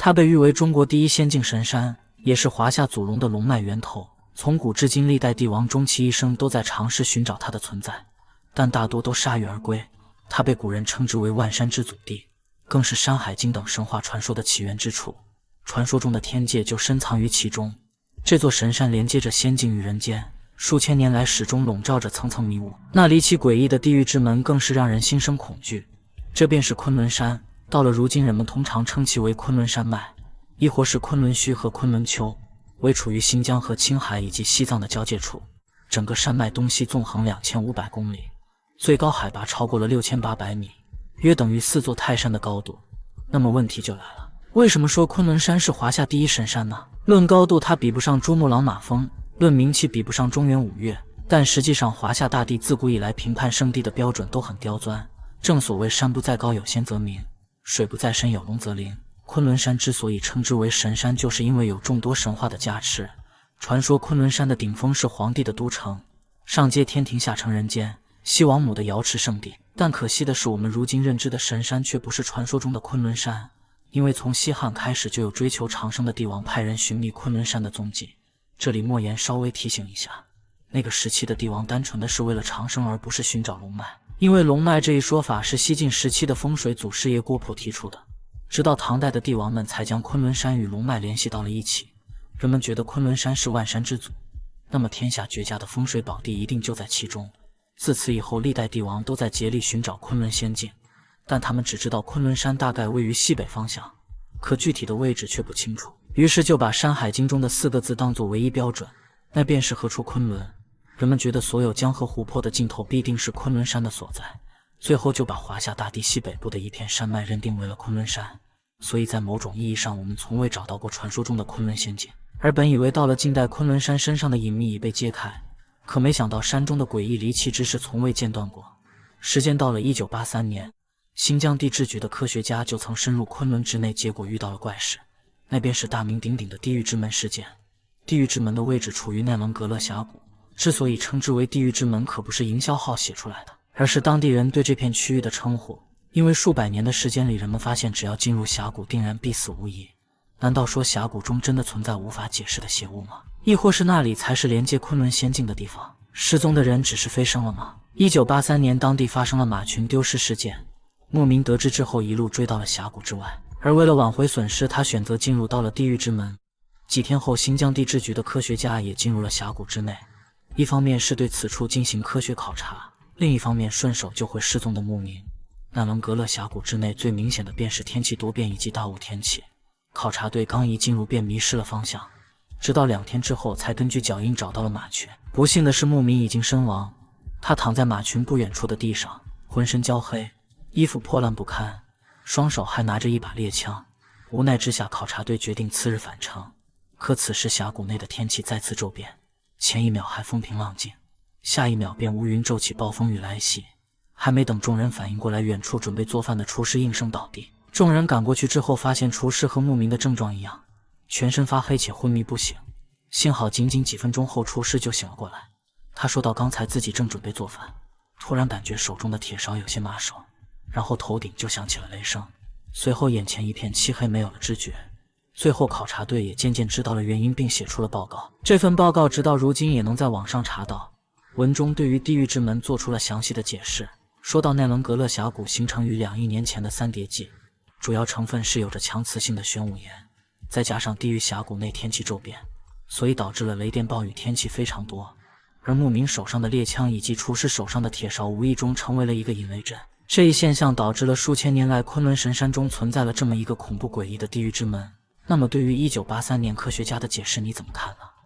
它被譽為中國第一仙境神山，也是華夏祖龍的龍脈源頭。從古至今，歷代帝王終其一生都在嘗試尋找它的存在，但大多都鎩羽而歸。它被古人稱之為萬山之祖地，更是《山海經》等神話傳說的起源之處。傳說中的天界就深藏於其中。這座神山連接着仙境與人間，數千年來始終籠罩着層層迷霧。那離奇詭異的地獄之門更是讓人心生恐懼。這便是昆崙山。到了如今，人們通常稱其為昆崙山脈，亦或是昆崙虛和昆崙丘，位處於新疆和青海以及西藏的交界處。整個山脈東西縱橫2500公里，最高海拔超過了6800米，約等於4座泰山的高度。那麼問題就來了，為什麼說昆崙山是華夏第一神山呢？論高度，它比不上珠穆朗瑪峰；論名氣，比不上中原五岳。但實際上，華夏大地自古以來評判聖地的標準都很刁鑽。正所謂山不在高有仙則名，水不在深有龍則靈。昆崙山之所以稱之為神山，就是因為有眾多神話的加持。傳說昆崙山的頂峰是黃帝的都城，上接天庭，下承人間，西王母的瑤池聖地。但可惜的是，我們如今認知的神山卻不是傳說中的昆崙山，因為從西漢開始就有追求長生的帝王派人尋覓昆崙山的蹤跡。這裡莫言稍微提醒一下，那個時期的帝王單純的是為了長生，而不是尋找龍脈。因為龍脈這一說法是西晉時期的風水祖師爺郭璞提出的，直到唐代的帝王們才將昆崙山與龍脈聯繫到了一起。人們覺得昆崙山是萬山之祖，那麼天下絕佳的風水寶地一定就在其中。自此以後，歷代帝王都在竭力尋找昆崙仙境，但他們只知道昆崙山大概位於西北方向，可具體的位置卻不清楚。於是就把《山海經》中的4個字當作唯一標準，那便是何處昆崙。人們覺得所有江河湖泊的盡頭必定是昆崙山的所在，最後就把華夏大地西北部的一片山脈認定為了昆崙山。所以在某種意義上，我們從未找到過傳說中的昆崙仙境。而本以為到了近代，昆崙山身上的隱秘已被揭開，可沒想到山中的詭異離奇之事從未間斷過。時間到了1983年，新疆地質局的科學家就曾深入昆崙之內，結果遇到了怪事，那便是大名鼎鼎的地獄之門事件。地獄之門的位置處於奈伦格勒峽谷，之所以稱之為地獄之門，可不是營銷號寫出來的，而是當地人對這片區域的稱呼。因為數百年的時间裡，人們發現只要進入峽谷，定然必死無疑。難道說峽谷中真的存在無法解釋的邪物嗎？亦或是那裡才是連接昆崙仙境的地方？失蹤的人只是飞升了嗎？1983年，当地發生了馬群丟失事件。牧民得知之後，一路追到了峽谷之外，而為了挽回損失，他選擇進入到了地獄之門。幾天後，新疆地質局的科學家也進入了峽谷之內，一方面是对此處進行科学考察，另一方面順手救回失蹤的牧民。奈伦格勒峡谷之內最明顯的便是天气多变以及大霧天氣。考察队剛一進入便迷失了方向，直到2天之後才根據腳印找到了马群。不幸的是，牧民已經身亡，他躺在马群不遠處的地上，渾身焦黑，衣服破爛不堪，雙手還拿着一把獵槍。無奈之下，考察隊決定次日返程。可此時峽谷內的天氣再次骤變，前一秒還風平浪靜，下一秒便烏雲驟起，暴風雨來襲。還沒等眾人反應過來，遠處準備做飯的廚師應聲倒地。眾人趕過去之後，發現廚師和牧民的症狀一樣，全身發黑且昏迷不醒。幸好僅僅幾分鐘後，廚師就醒了過來。他說到，剛才自己正準備做飯，突然感覺手中的鐵勺有些麻手，然後頭頂就響起了雷聲，隨後眼前一片漆黑，沒有了知覺。最後考察隊也漸漸知道了原因，並寫出了報告。這份報告直到如今也能在網上查到，文中对于地獄之門做出了詳細的解釋。說到奈倫格勒峽谷形成於2億年前的三疊紀，主要成分是有着強磁性的玄武岩，再加上地獄峽谷內天氣骤變，所以導致了雷電暴雨，天氣非常多。而牧民手上的獵槍以及廚師手上的鐵勺無意中成為了一個引雷針。這一現象導致了數千年來昆崙神山中存在了這麼一個恐怖詭異的地獄之門。那麼對於1983年科學家的解釋你怎麼看呢？